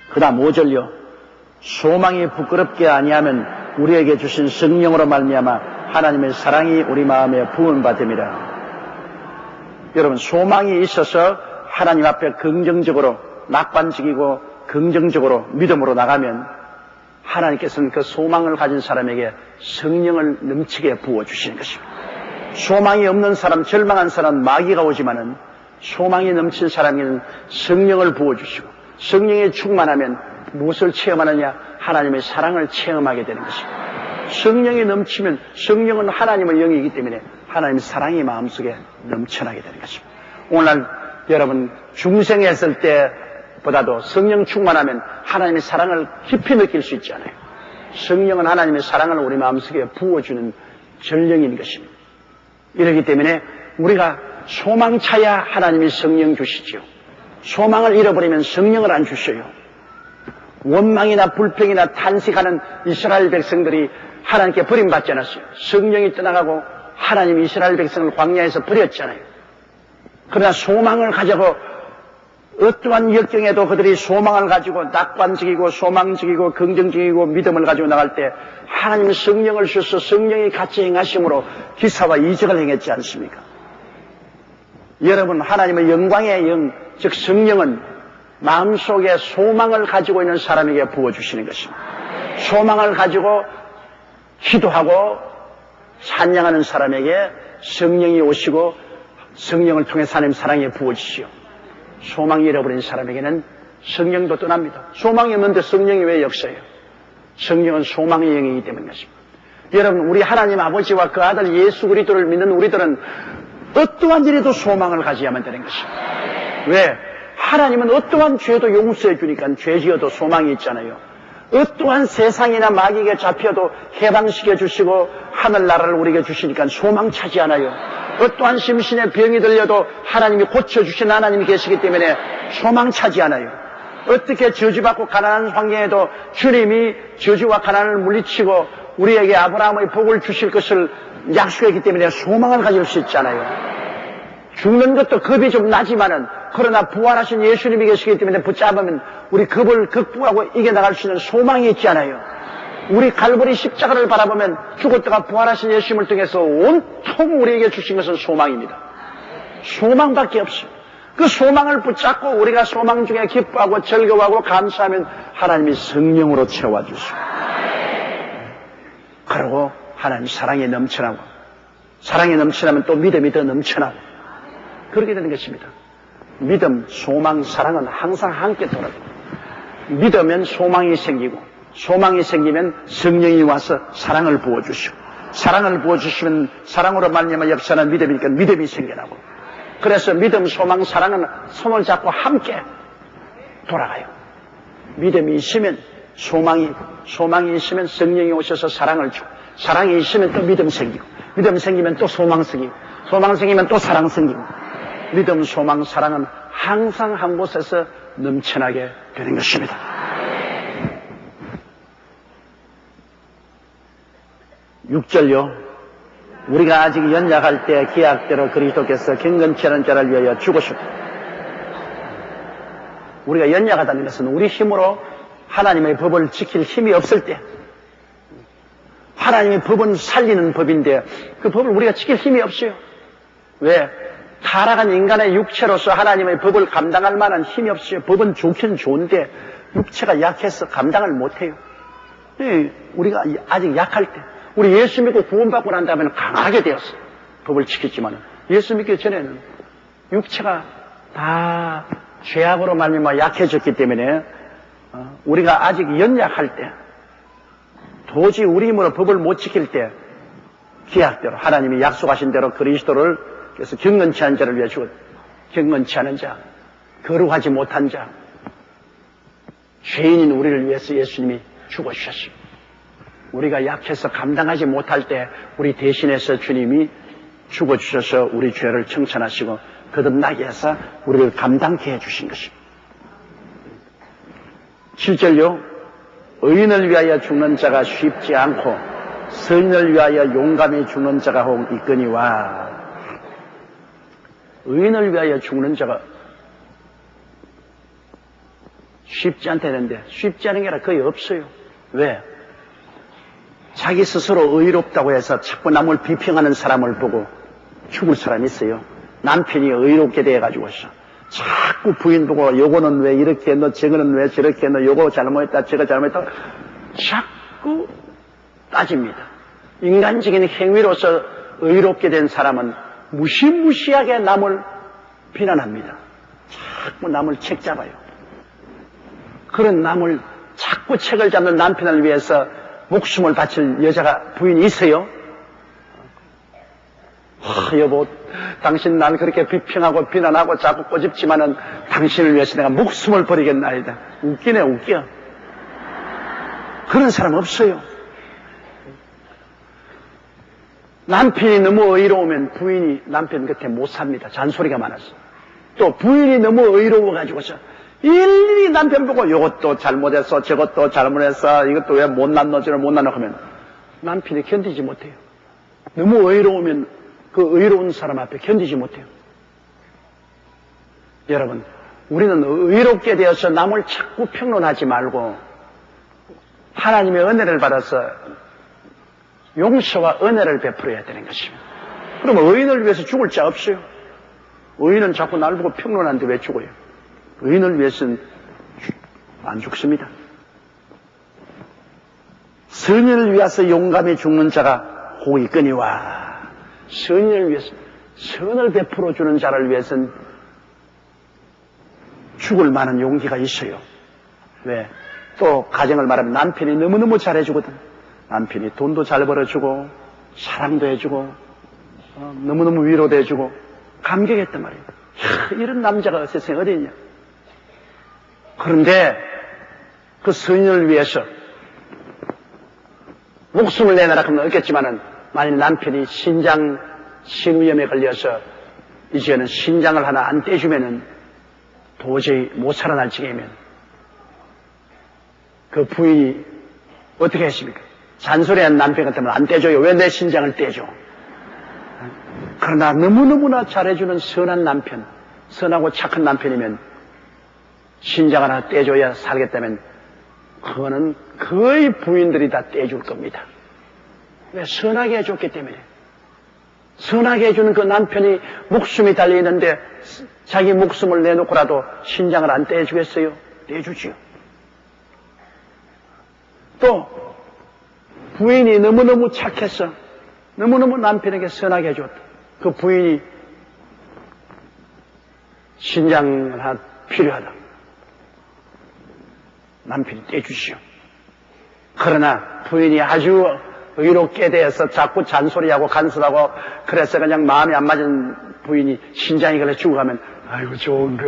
그 다음 5절요. 소망이 부끄럽게 아니하면 우리에게 주신 성령으로 말미암아 하나님의 사랑이 우리 마음에 부은받음이라. 여러분, 소망이 있어서 하나님 앞에 긍정적으로, 낙관적이고 긍정적으로 믿음으로 나가면 하나님께서는 그 소망을 가진 사람에게 성령을 넘치게 부어주시는 것입니다. 소망이 없는 사람, 절망한 사람, 마귀가 오지만은 소망이 넘친 사람에게는 성령을 부어주시고, 성령에 충만하면 무엇을 체험하느냐? 하나님의 사랑을 체험하게 되는 것입니다. 성령이 넘치면, 성령은 하나님의 영이기 때문에 하나님의 사랑이 마음속에 넘쳐나게 되는 것입니다. 오늘날 여러분 중생했을 때보다도 성령 충만하면 하나님의 사랑을 깊이 느낄 수 있잖아요. 성령은 하나님의 사랑을 우리 마음속에 부어주는 전령인 것입니다. 이렇기 때문에 우리가 소망차야 하나님이 성령 주시죠. 소망을 잃어버리면 성령을 안 주셔요. 원망이나 불평이나 탄식하는 이스라엘 백성들이 하나님께 버림받지 않았어요. 성령이 떠나가고 하나님이 이스라엘 백성을 광야에서 버렸잖아요. 그러나 소망을 가지고 어떠한 역경에도 그들이 소망을 가지고 낙관적이고 소망적이고 긍정적이고 믿음을 가지고 나갈 때 하나님의 성령을 주셔서 성령이 같이 행하심으로 기사와 이적을 행했지 않습니까? 여러분, 하나님의 영광의 영, 즉 성령은 마음속에 소망을 가지고 있는 사람에게 부어주시는 것입니다. 소망을 가지고 기도하고 찬양하는 사람에게 성령이 오시고 성령을 통해서 하나님 사랑에 부어주시오. 소망이 잃어버린 사람에게는 성령도 떠납니다. 소망이 없는데 성령이 왜 역사해요? 성령은 소망의 영이기 때문입니다. 여러분, 우리 하나님 아버지와 그 아들 예수 그리스도를 믿는 우리들은 어떠한 일에도 소망을 가져야만 되는 것입니다. 왜? 하나님은 어떠한 죄도 용서해 주니까 죄 지어도 소망이 있잖아요. 어떠한 세상이나 마귀에게 잡혀도 해방시켜 주시고 하늘나라를 우리에게 주시니까 소망 차지 않아요. 어떠한 심신의 병이 들려도 하나님이 고쳐주신 하나님이 계시기 때문에 소망 차지 않아요. 어떻게 저주받고 가난한 환경에도 주님이 저주와 가난을 물리치고 우리에게 아브라함의 복을 주실 것을 약속했기 때문에 소망을 가질 수 있잖아요. 죽는 것도 겁이 좀 나지만은 그러나 부활하신 예수님이 계시기 때문에 붙잡으면 우리 겁을 극복하고 이겨나갈 수 있는 소망이 있잖아요. 우리 갈보리 십자가를 바라보면 죽었다가 부활하신 예수님을 통해서 온통 우리에게 주신 것은 소망입니다. 소망밖에 없어요. 그 소망을 붙잡고 우리가 소망 중에 기뻐하고 즐거워하고 감사하면 하나님이 성령으로 채워주시고, 그리고 하나님 사랑에 넘쳐나고, 사랑에 넘쳐나면 또 믿음이 더 넘쳐나고 그렇게 되는 것입니다. 믿음, 소망, 사랑은 항상 함께 돌아갑니다. 믿으면 소망이 생기고, 소망이 생기면 성령이 와서 사랑을 부어주시고, 사랑을 부어주시면 사랑으로 말미암아 역사하는 믿음이니까 믿음이 생겨나고, 그래서 믿음, 소망, 사랑은 손을 잡고 함께 돌아가요. 믿음이 있으면 소망이 있으면 성령이 오셔서 사랑을 주고, 사랑이 있으면 또 믿음 생기고, 믿음 생기면 또 소망 생기고, 소망 생기면 또 사랑 생기고, 믿음, 소망, 사랑은 항상 한 곳에서 넘쳐나게 되는 것입니다. (6절요) 우리가 아직 연약할 때 기약대로 그리스도께서 경건치 않은 자를 위하여 죽으셨다. 우리가 연약하다는 것은 우리 힘으로 하나님의 법을 지킬 힘이 없을 때, 하나님의 법은 살리는 법인데 그 법을 우리가 지킬 힘이 없어요. 왜? 타락한 인간의 육체로서 하나님의 법을 감당할 만한 힘이 없어요. 법은 좋긴 좋은데 육체가 약해서 감당을 못해요. 우리가 아직 약할 때, 우리 예수 믿고 구원받고 난 다음에는 강하게 되었어요. 법을 지켰지만 예수 믿기 전에는 육체가 다 죄악으로 말미암아 약해졌기 때문에 우리가 아직 연약할 때, 도저히 우리 힘으로 법을 못 지킬 때 기약대로 하나님이 약속하신 대로 그리스도를, 그래서 경건치 않은 자를 위해 죽었다. 경건치 않은 자, 거룩하지 못한 자, 죄인인 우리를 위해서 예수님이 죽어주셨습니다. 우리가 약해서 감당하지 못할 때 우리 대신해서 주님이 죽어주셔서 우리 죄를 청천하시고 거듭나게 해서 우리를 감당케 해주신 것입니다. 7절요. 의인을 위하여 죽는 자가 쉽지 않고 선인을 위하여 용감히 죽는 자가 혹 있거니와. 의인을 위하여 죽는 자가 쉽지 않다는데 쉽지 않은 게 아니라 거의 없어요. 왜? 자기 스스로 의롭다고 해서 자꾸 남을 비평하는 사람을 보고 죽을 사람이 있어요. 남편이 의롭게 돼가지고서 자꾸 부인 보고 요거는 왜 이렇게 했노, 저거는 왜 저렇게 했노, 요거 잘못했다, 저거 잘못했다 자꾸 따집니다. 인간적인 행위로서 의롭게 된 사람은 무시무시하게 남을 비난합니다. 자꾸 남을 책잡아요. 그런 남을 자꾸 책을 잡는 남편을 위해서 목숨을 바칠 여자가 부인이 있어요? 여보, 당신 날 그렇게 비평하고 비난하고 자꾸 꼬집지만은 당신을 위해서 내가 목숨을 버리겠나이다. 웃기네, 웃겨. 그런 사람 없어요. 남편이 너무 의로우면 부인이 남편 곁에 못 삽니다. 잔소리가 많아서. 또 부인이 너무 의로워가지고서 일일이 남편 보고 이것도 잘못했어, 저것도 잘못했어, 이것도 왜 못났노, 저를 못났노 하면 남편이 견디지 못해요. 너무 의로우면 그 의로운 사람 앞에 견디지 못해요. 여러분, 우리는 의롭게 되어서 남을 자꾸 평론하지 말고 하나님의 은혜를 받아서 용서와 은혜를 베풀어야 되는 것입니다. 그러면 의인을 위해서 죽을 자 없어요. 의인은 자꾸 날 보고 평론하는데 왜 죽어요? 의인을 위해서는 안 죽습니다. 선인을 위해서 용감히 죽는 자가 복이 있거니와 선인을 위해서 선을 베풀어 주는 자를 위해서는 죽을 만한 용기가 있어요. 왜? 또 가정을 말하면 남편이 너무너무 잘해주거든. 남편이 돈도 잘 벌어주고 사랑도 해주고 너무너무 위로도 해주고 감격했단 말이에요. 이런 남자가 세상에 어디 있냐. 그런데 그 선인을 위해서 목숨을 내놔라 하면 없겠지만은 만일 남편이 신위염에 걸려서 이제는 신장을 하나 안 떼주면은 도저히 못 살아날 지경이면 그 부인이 어떻게 했습니까? 잔소리한 남편 같으면 안 떼줘요. 왜 내 신장을 떼줘? 그러나 너무너무나 잘해주는 선한 남편, 선하고 착한 남편이면 신장 하나 떼줘야 살겠다면 그거는 거의 부인들이 다 떼줄 겁니다. 왜? 선하게 해줬기 때문에. 선하게 해주는 그 남편이 목숨이 달려있는데 자기 목숨을 내놓고라도 신장을 안 떼주겠어요? 떼주지요. 또 부인이 너무너무 착해서 너무너무 남편에게 선하게 해줬다. 그 부인이 신장을 하나 필요하다. 남편이 떼주시오. 그러나 부인이 아주 의롭게 대해서 자꾸 잔소리하고 간섭하고 그래서 그냥 마음이 안 맞은 부인이 신장이 걸려 죽어가면 아이고 좋은 거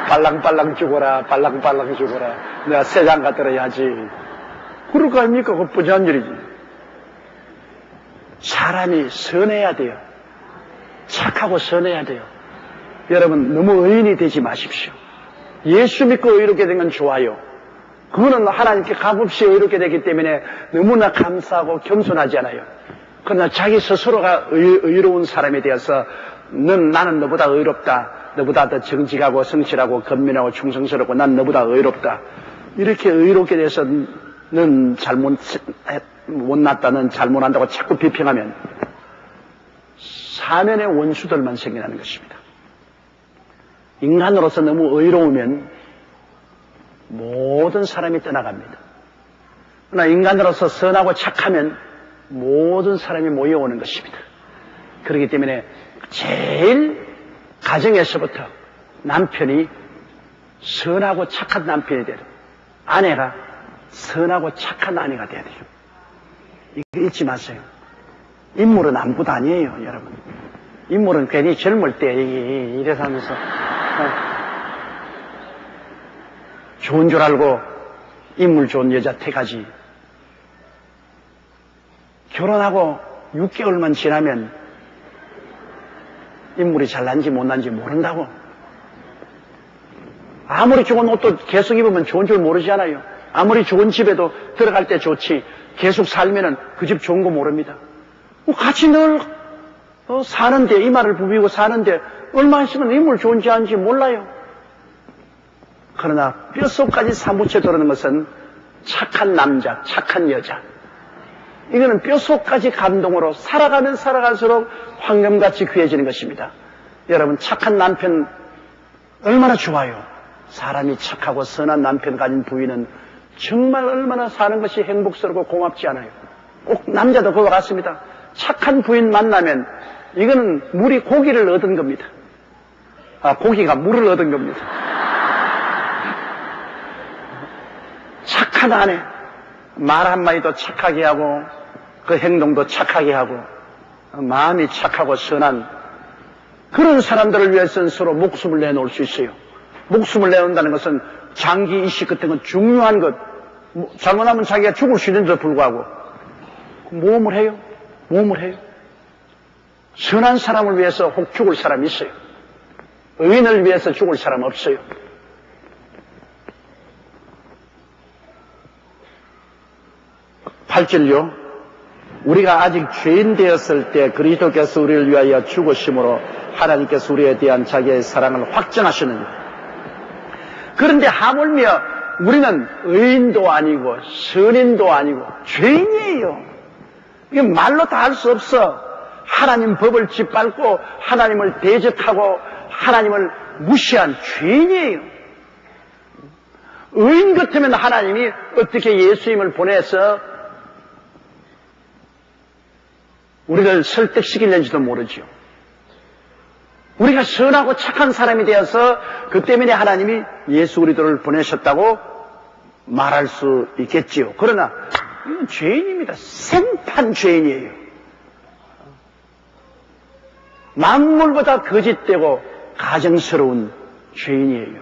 발랑발랑 죽어라 발랑발랑 죽어라 내가 세상가 들어야지 그럴 거 아닙니까? 그거 뿌지한 일이지. 사람이 선해야 돼요. 착하고 선해야 돼요. 여러분 너무 의인이 되지 마십시오. 예수 믿고 의롭게 된 건 좋아요. 그거는 하나님께 값없이 의롭게 되기 때문에 너무나 감사하고 겸손하지 않아요. 그러나 자기 스스로가 의로운 사람이 되어서 나는 너보다 의롭다. 너보다 더 정직하고 성실하고 건면하고 충성스럽고 난 너보다 의롭다. 이렇게 의롭게 돼서 넌 못났다, 넌 잘못한다고 자꾸 비평하면 사면의 원수들만 생겨나는 것입니다. 인간으로서 너무 의로우면 모든 사람이 떠나갑니다. 그러나 인간으로서 선하고 착하면 모든 사람이 모여오는 것입니다. 그렇기 때문에 제일 가정에서부터 남편이 선하고 착한 남편이 되고 아내가 선하고 착한 아내가 돼야 돼요. 이거 잊지 마세요. 인물은 아무것도 아니에요, 여러분. 인물은 괜히 젊을 때 이래서 하면서 좋은 줄 알고 인물 좋은 여자 택하지. 결혼하고 6개월만 지나면 인물이 잘난지 못난지 모른다고. 아무리 좋은 옷도 계속 입으면 좋은 줄 모르잖아요. 아무리 좋은 집에도 들어갈 때 좋지 계속 살면은 그 집 좋은 거 모릅니다. 같이 늘 사는데 이마를 부비고 사는데 얼마 있으면 인물 좋은지 아닌지 몰라요. 그러나 뼛속까지 사무쳐 들어오는 것은 착한 남자, 착한 여자. 이거는 뼛속까지 감동으로 살아가면 살아갈수록 황금같이 귀해지는 것입니다. 여러분, 착한 남편 얼마나 좋아요. 사람이 착하고 선한 남편 가진 부인은 정말 얼마나 사는 것이 행복스럽고 고맙지 않아요. 꼭 남자도 그와 같습니다. 착한 부인 만나면 이거는 물이 고기를 얻은 겁니다. 고기가 물을 얻은 겁니다. 착한 아내, 말 한마디도 착하게 하고 그 행동도 착하게 하고 마음이 착하고 선한 그런 사람들을 위해서는 서로 목숨을 내놓을 수 있어요. 목숨을 내놓는다는 것은 장기 이식 같은 건 중요한 것. 잘못하면 자기가 죽을 수 있는데도 불구하고 모험을 해요. 모험을 해요. 선한 사람을 위해서 혹 죽을 사람이 있어요. 의인을 위해서 죽을 사람 없어요. 팔절요. 우리가 아직 죄인 되었을 때 그리스도께서 우리를 위하여 죽으심으로 하나님께서 우리에 대한 자기의 사랑을 확증하시느니라. 그런데 하물며 우리는 의인도 아니고 선인도 아니고 죄인이에요. 이게 말로 다 할 수 없어. 하나님 법을 짓밟고 하나님을 대적하고 하나님을 무시한 죄인이에요. 의인 같으면 하나님이 어떻게 예수님을 보내서 우리를 설득시키는지도 모르죠. 우리가 선하고 착한 사람이 되어서 그 때문에 하나님이 예수 그리스도를 보내셨다고 말할 수 있겠지요. 그러나 이건 죄인입니다. 생판 죄인이에요. 만물보다 거짓되고 가증스러운 죄인이에요.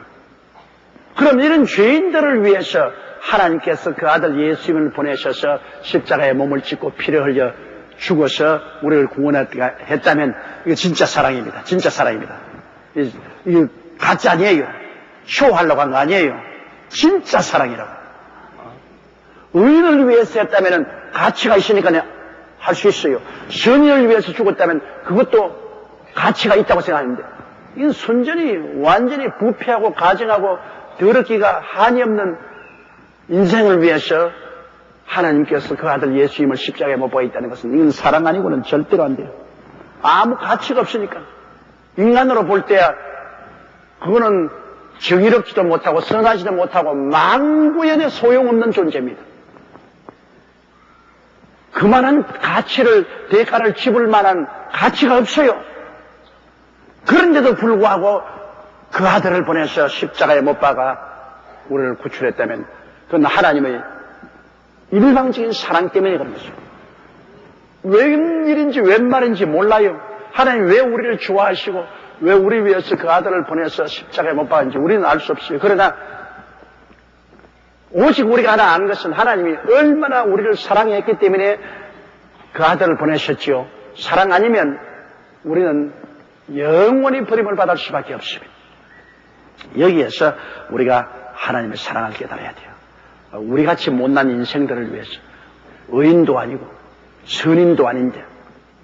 그럼 이런 죄인들을 위해서 하나님께서 그 아들 예수님을 보내셔서 십자가에 몸을 찢고 피를 흘려 죽어서 우리를 구원했다면 이거 진짜 사랑입니다. 진짜 사랑입니다. 이거 가짜 아니에요. 쇼하려고 한 거 아니에요. 진짜 사랑이라고. 의인을 위해서 했다면 가치가 있으니까 할 수 있어요. 선인을 위해서 죽었다면 그것도 가치가 있다고 생각하는데 이건 순전히 완전히 부패하고 가증하고 더럽기가 한이 없는 인생을 위해서 하나님께서 그 아들 예수님을 십자가에 못 박아 있다는 것은 이건 사랑 아니고는 절대로 안 돼요. 아무 가치가 없으니까. 인간으로 볼 때야 그거는 정의롭지도 못하고 선하지도 못하고 만구연에 소용없는 존재입니다. 그만한 가치를 대가를 지불 만한 가치가 없어요. 그런데도 불구하고 그 아들을 보내서 십자가에 못 박아 우리를 구출했다면 그건 하나님의 일방적인 사랑 때문에 그런 것이죠. 웬일인지 웬 말인지 몰라요. 하나님 왜 우리를 좋아하시고 왜 우리 위해서 그 아들을 보내서 십자가에 못 박았는지 우리는 알 수 없어요. 그러나 오직 우리가 하나 아는 것은 하나님이 얼마나 우리를 사랑했기 때문에 그 아들을 보내셨지요. 사랑 아니면 우리는 영원히 버림을 받을 수밖에 없습니다. 여기에서 우리가 하나님의 사랑을 깨달아야 돼요. 우리같이 못난 인생들을 위해서 의인도 아니고 선인도 아닌데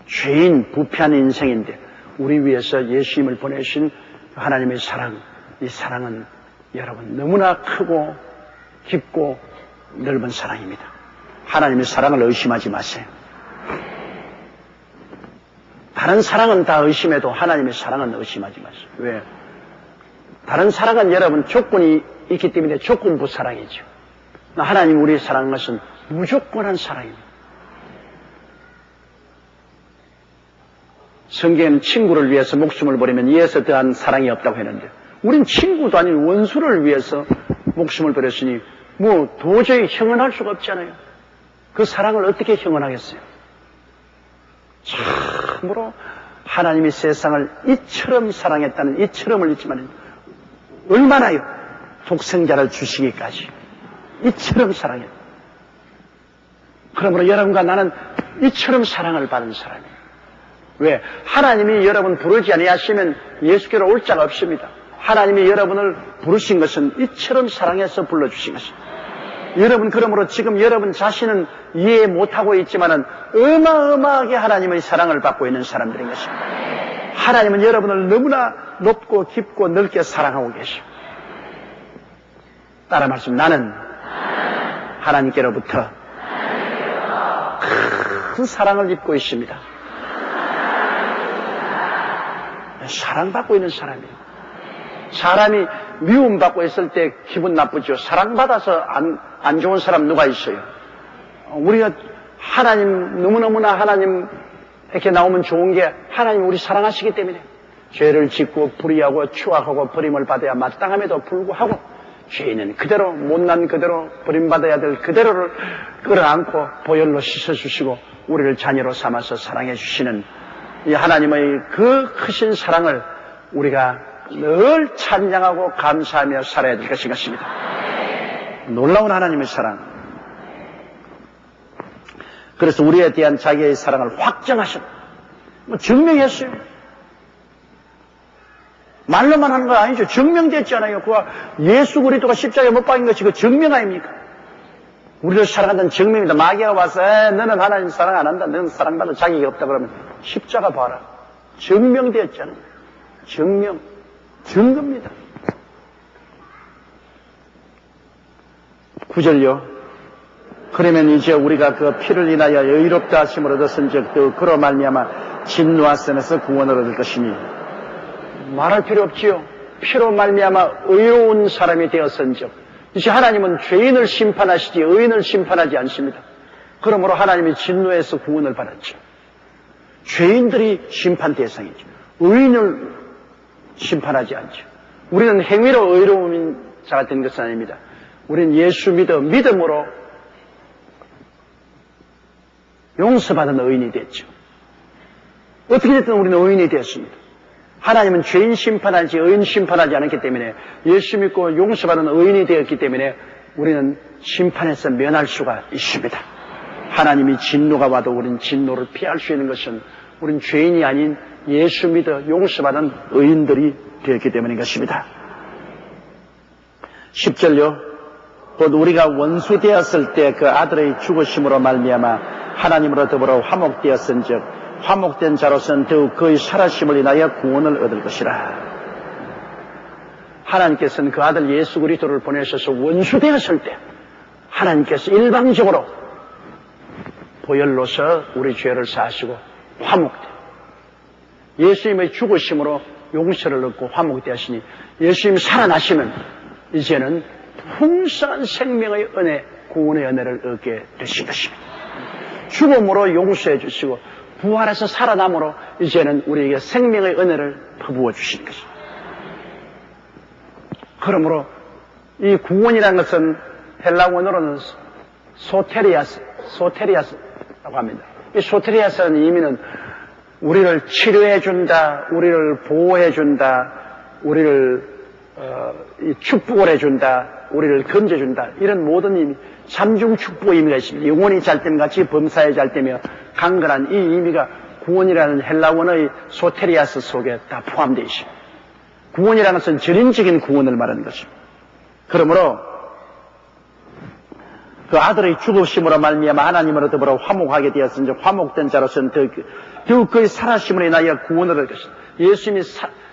죄인 부패한 인생인데 우리 위해서 예수님을 보내신 하나님의 사랑, 이 사랑은 여러분 너무나 크고 깊고 넓은 사랑입니다. 하나님의 사랑을 의심하지 마세요. 다른 사랑은 다 의심해도 하나님의 사랑은 의심하지 마세요. 왜? 다른 사랑은 여러분 조건이 있기 때문에 조건부 사랑이죠. 하나님 우리의 사랑하는 것은 무조건한 사랑입니다. 성경에는 친구를 위해서 목숨을 버리면 이에서 더한 사랑이 없다고 했는데 우린 친구도 아닌 원수를 위해서 목숨을 버렸으니 뭐 도저히 형언할 수가 없잖아요. 그 사랑을 어떻게 형언하겠어요? 참으로 하나님이 세상을 이처럼 사랑했다는 이처럼을 잊지만 얼마나요? 독생자를 주시기까지 이처럼 사랑했다. 그러므로 여러분과 나는 이처럼 사랑을 받은 사람이에요. 왜? 하나님이 여러분 부르지 아니하시면 예수께로 올 자가 없습니다. 하나님이 여러분을 부르신 것은 이처럼 사랑해서 불러주신 것입니다. 여러분 그러므로 지금 여러분 자신은 이해 못하고 있지만은 어마어마하게 하나님의 사랑을 받고 있는 사람들인 것입니다. 하나님은 여러분을 너무나 높고 깊고 넓게 사랑하고 계십니다. 따라 말씀. 나는 하나님께로부터 큰 사랑을 입고 있습니다. 사랑받고 있는 사람이에요. 사람이 미움받고 있을 때 기분 나쁘죠. 사랑받아서 안 좋은 사람 누가 있어요? 우리가 하나님, 너무너무나 하나님 이렇게 나오면 좋은 게 하나님 우리 사랑하시기 때문에 죄를 짓고 불의하고 추악하고 버림을 받아야 마땅함에도 불구하고 죄인은 그대로 못난 그대로 버림받아야 될 그대로를 끌어안고 보혈로 씻어주시고 우리를 자녀로 삼아서 사랑해 주시는 이 하나님의 그 크신 사랑을 우리가 늘 찬양하고 감사하며 살아야 될 것입니다. 놀라운 하나님의 사랑. 그래서 우리에 대한 자기의 사랑을 확정하셨. 증명했어요. 말로만 하는 거 아니죠. 증명됐잖아요. 그와 예수 그리스도가 십자가에 못 박힌 것이 그 증명 아닙니까? 우리를 사랑한다는 증명입니다. 마귀가 와서 너는 하나님 사랑 안 한다. 너는 사랑받을 자격이 없다. 그러면 십자가 봐라. 증명되었잖아요. 증거입니다. 9절요. 그러면 이제 우리가 그 피를 인하여 의롭다 하심을 얻었은즉 또 그로 말미암아 진노와 선에서 구원을 얻을 것이니 말할 필요 없지요. 피로 말미암아 의로운 사람이 되었은즉 이제 하나님은 죄인을 심판하시지 의인을 심판하지 않습니다. 그러므로 하나님이 진노에서 구원을 받았죠. 죄인들이 심판 대상이죠. 의인을 심판하지 않죠. 우리는 행위로 의로운 자가 된 것은 아닙니다. 우리는 예수 믿음으로 용서받은 의인이 됐죠. 어떻게 됐든 우리는 의인이 되었습니다. 하나님은 죄인 심판하지 의인 심판하지 않았기 때문에 예수 믿고 용서받은 의인이 되었기 때문에 우리는 심판에서 면할 수가 있습니다. 하나님이 진노가 와도 우리는 진노를 피할 수 있는 것은 우리는 죄인이 아닌 예수 믿어 용서받은 의인들이 되었기 때문인 것입니다. 10절요. 곧 우리가 원수 되었을 때 그 아들의 죽으심으로 말미암아 하나님으로 더불어 화목되었은즉 화목된 자로서는 더욱 그의 살아심을 인하여 구원을 얻을 것이라. 하나님께서는 그 아들 예수 그리스도를 보내셔서 원수 되었을 때 하나님께서 일방적으로 보혈로서 우리 죄를 사하시고 화목돼. 예수님의 죽으심으로 용서를 얻고 화목되었으니 예수님이 살아나시면 이제는 풍성한 생명의 은혜, 구원의 은혜를 얻게 되신 것입니다. 죽음으로 용서해 주시고 부활해서 살아남으로 이제는 우리에게 생명의 은혜를 퍼부어 주신 것입니다. 그러므로 이 구원이라는 것은 헬라어로는 소테리아스라고 합니다. 이 소테리아스라는 의미는 우리를 치료해 준다, 우리를 보호해 준다, 우리를 축복을 해준다, 우리를 건져준다, 이런 모든 의미, 삼중 축복의 의미가 있습니다. 영혼이 잘 때면 같이 범사에 잘 때며 강건한 이 의미가 구원이라는 헬라원의 소테리아스 속에 다 포함되어 있습니다. 구원이라는 것은 전인적인 구원을 말하는 것입니다. 그러므로 그 아들의 죽으심으로 말미암아 하나님으로 더불어 화목하게 되었은즉 화목된 자로서는 더욱 그의 살아심으로 인하여 구원을 얻을 것입니다. 예수님이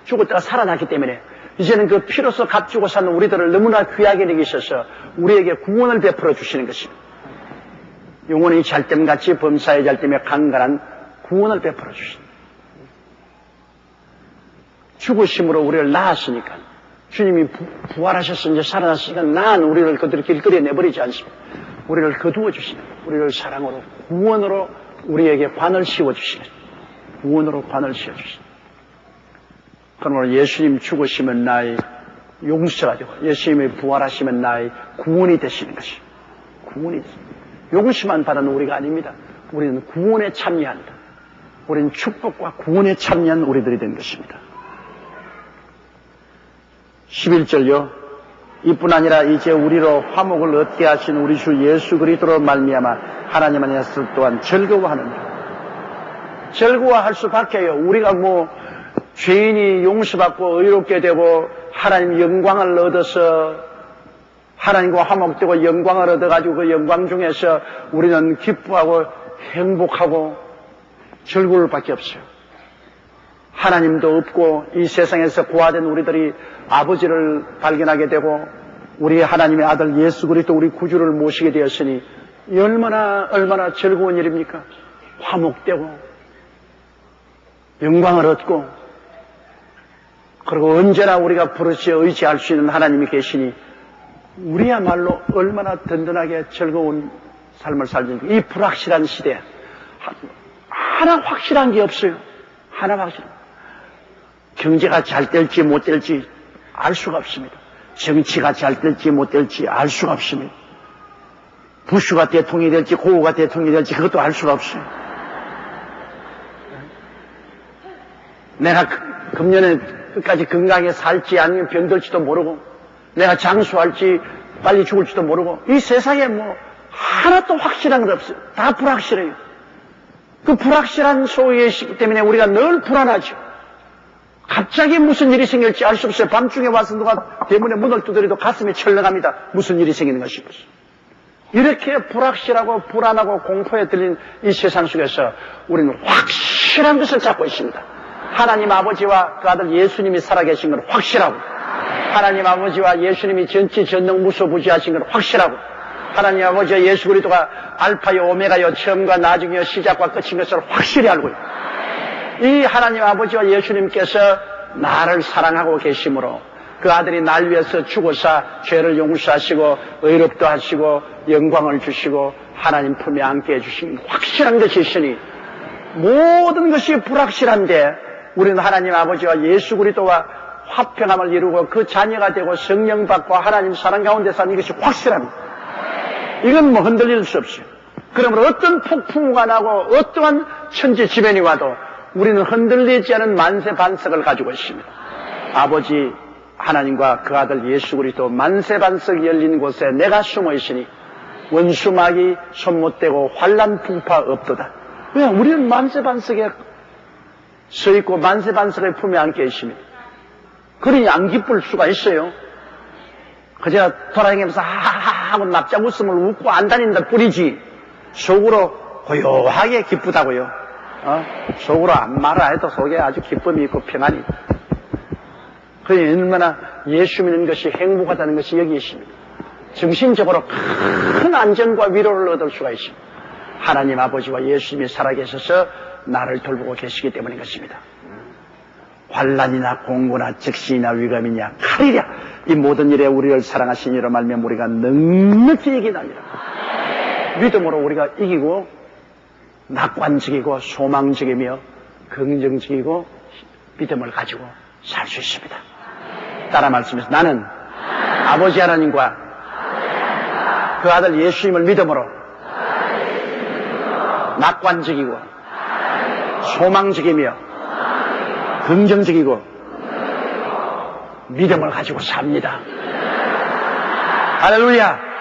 죽었다가 살아났기 때문에 이제는 그 피로서 값주고 사는 우리들을 너무나 귀하게 여기셔서 우리에게 구원을 베풀어 주시는 것입니다. 영혼이 잘됨같이 범사에 잘됨에 강건한 구원을 베풀어 주십니다. 죽으심으로 우리를 낳았으니까 주님이 부활하셔서 이제 살아났으니까 낳은 우리를 그들 길거리에 내버리지 않습니다. 우리를 거두어 주시는, 우리를 사랑으로 구원으로 우리에게 관을 씌워 주시는, 구원으로 관을 씌워 주시는. 그러므로 예수님 죽으시면 나의 용서가 되고 예수님이 부활하시면 나의 구원이 되시는 것입니다. 구원이 되십니다. 용서만 받은 우리가 아닙니다. 우리는 구원에 참여한다. 우리는 축복과 구원에 참여한 우리들이 된 것입니다. 11절요. 이뿐 아니라 이제 우리로 화목을 얻게 하신 우리 주 예수 그리스도로 말미암아 하나님 안에서 또한 즐거워하는다. 즐거워할 수밖에요. 우리가 죄인이 용서받고 의롭게 되고 하나님 영광을 얻어서 하나님과 화목되고 영광을 얻어가지고 그 영광 중에서 우리는 기뻐하고 행복하고 즐거울 밖에 없어요. 하나님도 없고 이 세상에서 고아된 우리들이 아버지를 발견하게 되고 우리 하나님의 아들 예수 그리스도 우리 구주를 모시게 되었으니 얼마나 즐거운 일입니까? 화목되고 영광을 얻고, 그리고 언제나 우리가 부르짖어 의지할 수 있는 하나님이 계시니 우리야말로 얼마나 든든하게 즐거운 삶을 살는지. 이 불확실한 시대, 하나 확실한 게 없어요. 하나 확실한. 경제가 잘 될지 못 될지 알 수가 없습니다. 정치가 잘 될지 못 될지 알 수가 없습니다. 부슈가 대통령이 될지 고우가 대통령이 될지 그것도 알 수가 없어요. 내가 금년에 끝까지 건강하게 살지 아니면 병들지도 모르고, 내가 장수할지 빨리 죽을지도 모르고, 이 세상에 뭐 하나도 확실한 건 없어요. 다 불확실해요. 그 불확실한 속에 있기 때문에 우리가 늘 불안하죠. 갑자기 무슨 일이 생길지 알 수 없어요. 밤중에 와서 누가 대문에 문을 두드려도 가슴이 철렁합니다. 무슨 일이 생기는 것이 없어요. 이렇게 불확실하고 불안하고 공포에 들린 이 세상 속에서 우리는 확실한 것을 잡고 있습니다. 하나님 아버지와 그 아들 예수님이 살아계신 건 확실하고, 하나님 아버지와 예수님이 전지 전능 무소부지하신 건 확실하고, 하나님 아버지와 예수 그리스도가 알파요 오메가요 처음과 나중이요 시작과 끝인 것을 확실히 알고 있고, 이 하나님 아버지와 예수님께서 나를 사랑하고 계심으로 그 아들이 날 위해서 죽어서 죄를 용서하시고 의롭도 하시고 영광을 주시고 하나님 품에 안게 해주신 확실한 것이 있으니, 모든 것이 불확실한데 우리는 하나님 아버지와 예수 그리스도와 화평함을 이루고 그 자녀가 되고 성령 받고 하나님 사랑 가운데 사는 이것이 확실합니다. 이건 뭐 흔들릴 수 없어요. 그러므로 어떤 폭풍우가 나고 어떠한 천지지변이 와도 우리는 흔들리지 않은 만세 반석을 가지고 있습니다. 아버지 하나님과 그 아들 예수 그리스도 만세 반석이 열린 곳에 내가 숨어 있으니 원수막이 손 못 대고 환난 풍파 없도다. 왜? 우리는 만세 반석에 서 있고 만세 반석의 품에 안게 있습니다. 그러니 안 기쁠 수가 있어요. 그저 돌아다니면서 하하하 하고 납작 웃음을 웃고 안 다닌다 뿐이지 속으로 고요하게 기쁘다고요. 속으로 안 말아 해도 속에 아주 기쁨이 있고 평안이 있다. 그러니 얼마나 예수 믿는 것이 행복하다는 것이 여기 있습니다. 정신적으로 큰 안정과 위로를 얻을 수가 있습니다. 하나님 아버지와 예수님이 살아계셔서 나를 돌보고 계시기 때문인 것입니다. 환난이나 공고나 적신이나 위감이냐 칼이랴 이 모든 일에 우리를 사랑하신 이로 말미암아 우리가 넉넉히 이기나니라. 믿음으로 우리가 이기고 낙관적이고 소망적이며 긍정적이고 믿음을 가지고 살 수 있습니다. 따라 말씀해서 나는 아버지 하나님과 그 아들 예수님을 믿음으로 낙관적이고 소망적이며 긍정적이고 믿음을 가지고 삽니다. 할렐루야.